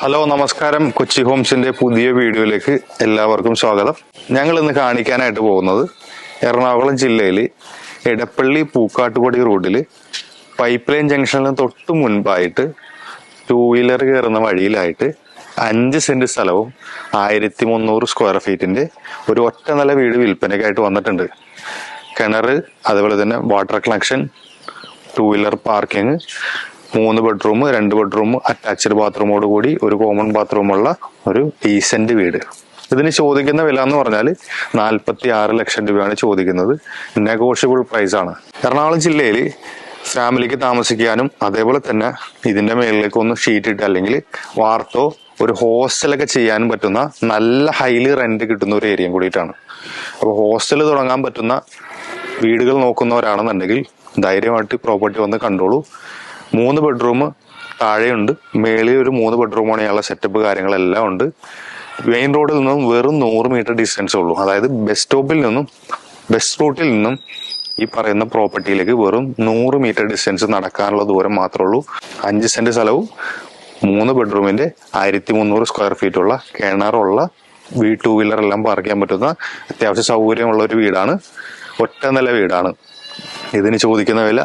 Hello നമസ്കാരം. കൊച്ചി ഹോംസിന്റെ പുതിയ വീഡിയോയിലേക്ക് എല്ലാവർക്കും സ്വാഗതം. ഞങ്ങൾ ഇന്ന് കാണിക്കാനായിട്ട് പോകുന്നത് എറണാകുളം ജില്ലയിൽ എടപ്പള്ളി പൂക്കാട്ടുപടി റോഡിൽ പൈപ്പ് ലൈൻ ജംഗ്ഷനിൽ തൊട്ട് മുൻപായിട്ട് 2 വീലർ കയറുന്ന വഴിയിലായിട്ട് 5 സെന്റ് സ്ഥലവും 1300 സ്ക്വയർ ഫീറ്റിന്റെ ഒരു ഒറ്റ നില വീട് വിൽപ്പനയ്ക്കായിട്ട് വന്നിട്ടുണ്ട്. കിണർ, അതുപോലെ തന്നെ water connection, 2 wheeler parking, 3 bedroom, 2 bedroom, attached ബാത്റൂമോട് കൂടി ഒരു കോമൺ ബാത്റൂമുള്ള ഒരു ഡീസന്റ് വീട്. ഇതിന് ചോദിക്കുന്ന വില എന്ന് പറഞ്ഞാൽ 46 ലക്ഷം രൂപയാണ് ചോദിക്കുന്നത്. നെഗോഷ്യബിൾ പ്രൈസ് ആണ്. എറണാകുളം ജില്ലയിൽ ഫാമിലിക്ക് താമസിക്കാനും അതേപോലെ തന്നെ ഇതിന്റെ മേളിലേക്ക് ഒന്ന് ഷീറ്റ് ഇട്ട് അല്ലെങ്കിൽ വാർത്തോ ഒരു ഹോസ്റ്റലൊക്കെ ചെയ്യാനും പറ്റുന്ന നല്ല ഹൈലി റെന്റ് കിട്ടുന്ന ഒരു ഏരിയയും കൂടിയിട്ടാണ്. അപ്പോൾ ഹോസ്റ്റൽ തുടങ്ങാൻ പറ്റുന്ന വീടുകൾ നോക്കുന്നവരാണെന്നുണ്ടെങ്കിൽ ധൈര്യമായിട്ട് പ്രോപ്പർട്ടി വന്ന് കണ്ടോളൂ. 3 ബെഡ്റൂം താഴെയുണ്ട്, മേളിൽ ഒരു 3 ബെഡ്റൂം പണിയുള്ള സെറ്റപ്പ് കാര്യങ്ങളെല്ലാം ഉണ്ട്. മെയിൻ റോഡിൽ നിന്നും വെറും 100 മീറ്റർ ഡിസ്റ്റൻസ് ഉള്ളൂ. അതായത് ബസ് റൂട്ടിൽ നിന്നും ഈ പറയുന്ന പ്രോപ്പർട്ടിയിലേക്ക് വെറും 100 മീറ്റർ ഡിസ്റ്റൻസ് നടക്കാനുള്ള ദൂരം മാത്രമേ ഉള്ളൂ. 5 സെന്റ് സ്ഥലവും 3 ബെഡ്റൂമിന്റെ 1300 സ്ക്വയർ ഫീറ്റ് ഉള്ള കിണറുള്ള 2 വീലർ എല്ലാം പാർക്ക് ചെയ്യാൻ പറ്റുന്ന അത്യാവശ്യം സൗകര്യമുള്ള ഒരു വീടാണ്. ഒറ്റ നില വീടാണ്. ഇതിന് ചോദിക്കുന്ന വില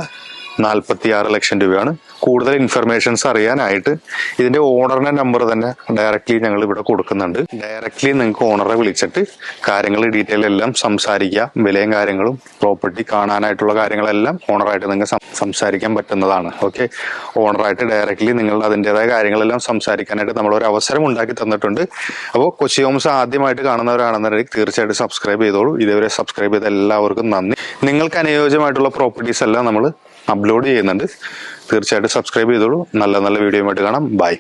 46 ലക്ഷം രൂപയാണ്. കൂടുതൽ ഇൻഫർമേഷൻസ് അറിയാനായിട്ട് ഇതിന്റെ ഓണറിന്റെ നമ്പർ തന്നെ ഡയറക്റ്റ്ലി ഞങ്ങൾ ഇവിടെ കൊടുക്കുന്നുണ്ട്. ഡയറക്റ്റ്ലി നിങ്ങൾക്ക് ഓണറെ വിളിച്ചിട്ട് കാര്യങ്ങൾ ഡീറ്റെയിൽ എല്ലാം സംസാരിക്കാം. വിലയും കാര്യങ്ങളും പ്രോപ്പർട്ടി കാണാനായിട്ടുള്ള കാര്യങ്ങളെല്ലാം ഓണറായിട്ട് നിങ്ങൾക്ക് സംസാരിക്കാൻ പറ്റുന്നതാണ്. ഓക്കെ, ഓണറായിട്ട് ഡയറക്റ്റ്ലി നിങ്ങൾ അതിൻ്റെതായ കാര്യങ്ങളെല്ലാം സംസാരിക്കാനായിട്ട് നമ്മളൊരു അവസരം ഉണ്ടാക്കി തന്നിട്ടുണ്ട്. അപ്പോൾ കൊച്ചി ഹോംസ് ആദ്യമായിട്ട് കാണുന്നവരാണെന്നുണ്ടെങ്കിൽ തീർച്ചയായിട്ടും സബ്സ്ക്രൈബ് ചെയ്തോളൂ. ഇതുവരെ സബ്സ്ക്രൈബ് ചെയ്ത എല്ലാവർക്കും നന്ദി. നിങ്ങൾക്ക് അനുയോജ്യമായിട്ടുള്ള പ്രോപ്പർട്ടീസ് എല്ലാം നമ്മൾ അപ്ലോഡ് ചെയ്യുന്നുണ്ട്. തീർച്ചയായിട്ടും സബ്സ്ക്രൈബ് ചെയ്തോളൂ. നല്ല നല്ല വീഡിയോയുമായിട്ട് കാണാം. ബൈ.